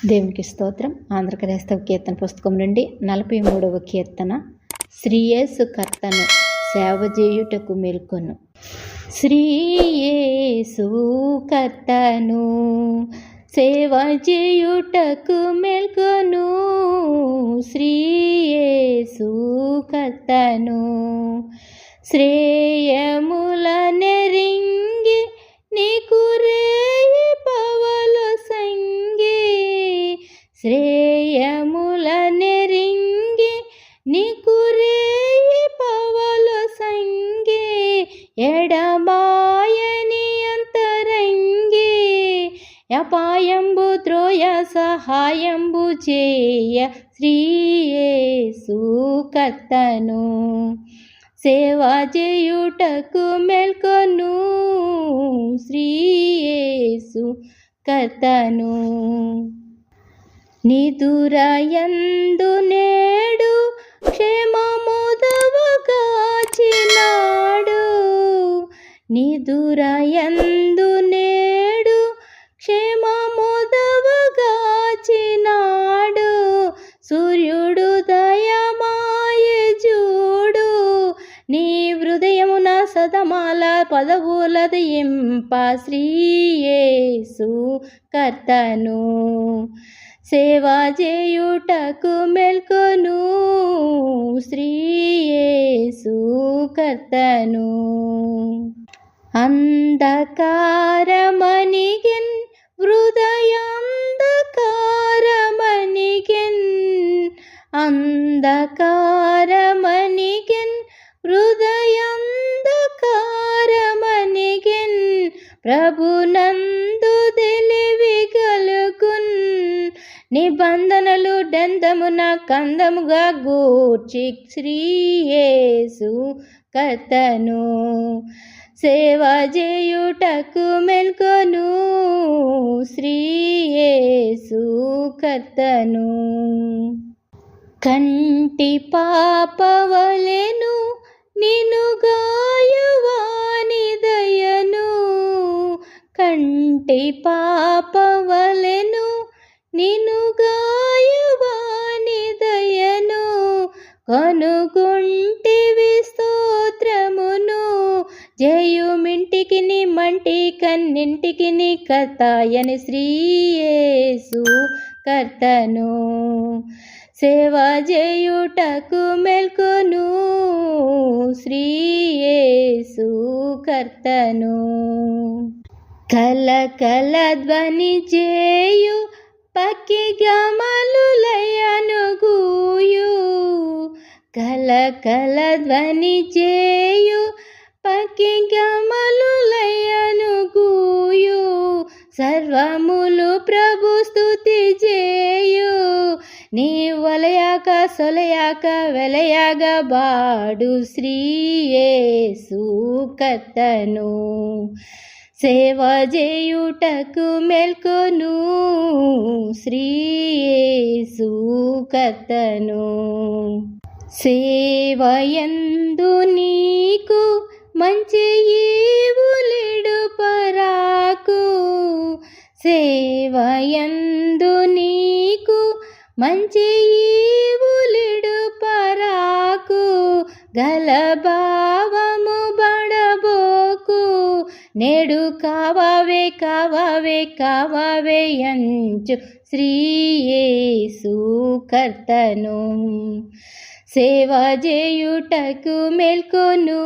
దేవునికి స్తోత్రం. ఆంధ్ర క్రైస్తవ కీర్తన పుస్తకం నుండి 43వ కీర్తన. శ్రీయేసు కర్తను సేవ చేయుటకు మేల్కొను. శ్రీయేసు కర్తను సేవ చేయుటకు మేల్కొను. శ్రీయేసు కర్తను శ్రేయముల నెరింగి నీకు రేయి పవలు సంగే. శ్రేయముల నెరింగి నీకు రేయి పవలు సంగే. ఎడబాయని అంతరంగే అపాయంబు త్రోయ సహాయంబు చేయ. శ్రీయేసు కర్తను సేవ చేయుటకు మేల్కొను. శ్రీయేసు కర్తను నిదురయందు నేడు క్షేమముదవగాచినాడు. నిదురయందు నేడు క్షేమముదవగాచినాడు. సూర్యుడు దయమాయ చూడు. నీ హృదయమున సదమాల పదవులద ఇంప. శ్రీయేసు కర్తను సేవ చేయుటకు మేల్కొను. శ్రీయేసు కర్తను అంధకారమనిగెన్ హృదయాంధకారమనిగెన్. అంధకారమనిగెన్ హృదయాంధకారమనిగెన్. ప్రభునందు తెలివి కలుగున్. నిబంధనలు డందమున కందముగా గూర్చి. శ్రీయేసు కర్తను సేవ చేయుటకు మేల్కొను. శ్రీయేసు కర్తను కంటి పాపవలెను నిన్ను గాయవాని దయను. కంటి పాపవలెను నిన్ను గాయవాని దయను. కనుగొంటివి స్తోత్రమును. జయుమింటికి నీ మంటి కన్నింటికి నీ కర్తాయని. శ్రీయేసు కర్తను సేవ చేయుటకు మేల్కొను. శ్రీయేసు కర్తను కలకల ధ్వని చేయు పక్కి గమలులయను గూయు. కలకల ధ్వని చేయు పక్కి గమలులయను గూయు. సర్వములు ప్రభు స్తుతి చేయు. నీ వలయాక సొలయాక వెలయాగ బాడు. శ్రీయేసు కర్తను సేవ చేయుటకు మేల్కొను. శ్రీయేసు కర్తను సేవయందు నీకు మంచి ఈవులిడు పరాకు. సేవయందు నీకు మంచి ఈవులిడు పరాకు. గలభావము బడబోకు. నేడు కావావే కావావే కావావే అంచు. శ్రీయేసు కర్తను సేవ చేయుటకు మేల్కొను.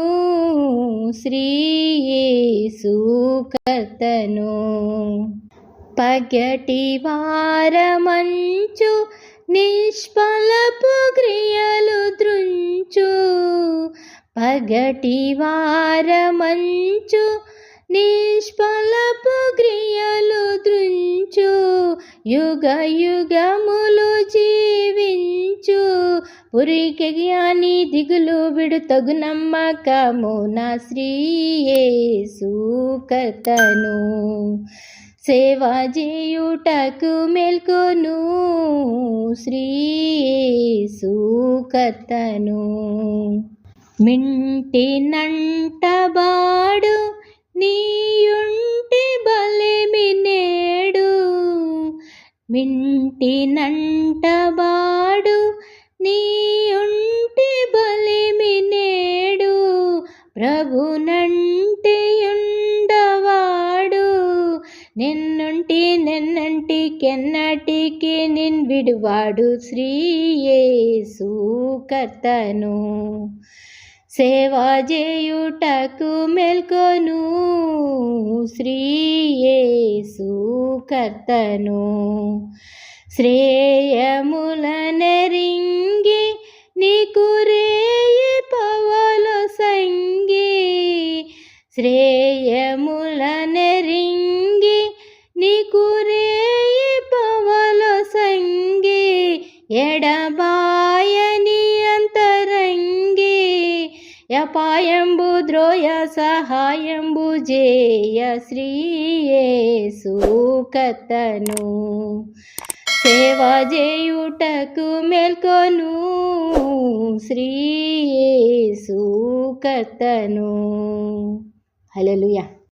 శ్రీయేసు కర్తను పగటి వారమంచు నిష్ఫలపు క్రియలు దృంచు. పగటి వారమంచు నిష్ఫలపు క్రియలు దృంచు. యుగ యుగములు జీవించు. పురికి జ్ఞాని దిగులు విడు తగు నమ్మకమున. శ్రీయేసు కర్తను సేవ చేయుటకు మేల్కొను. శ్రీయేసు కర్తను మింటి నంటబాడు నీయుంటి బలిమి నేడు. మింటినంటబాడు నీ ఉంటి బలిమి నేడు ప్రభునంటియుండవాడు నిన్నుంటి నిన్నంటి కెన్నటికి నిన్ విడువాడు శ్రీ యేసు కర్తను సేవ చేయుటకు మెల్కొను శ్రీ యేసు కర్తను శ్రేయములనెరింగి నీకు రేయి పవలు సంగి శ్రేయములనెరింగి నీకు రేయి పవలు సంగి ఎడబాయని అంతరంగి అపాయంబు ద్రోయ సహాయంబు జేయ శ్రీ యేసు కర్తను సేవ చేయుటకు మెల్కొను శ్రీ యేసు కర్తను. హల్లెలూయా.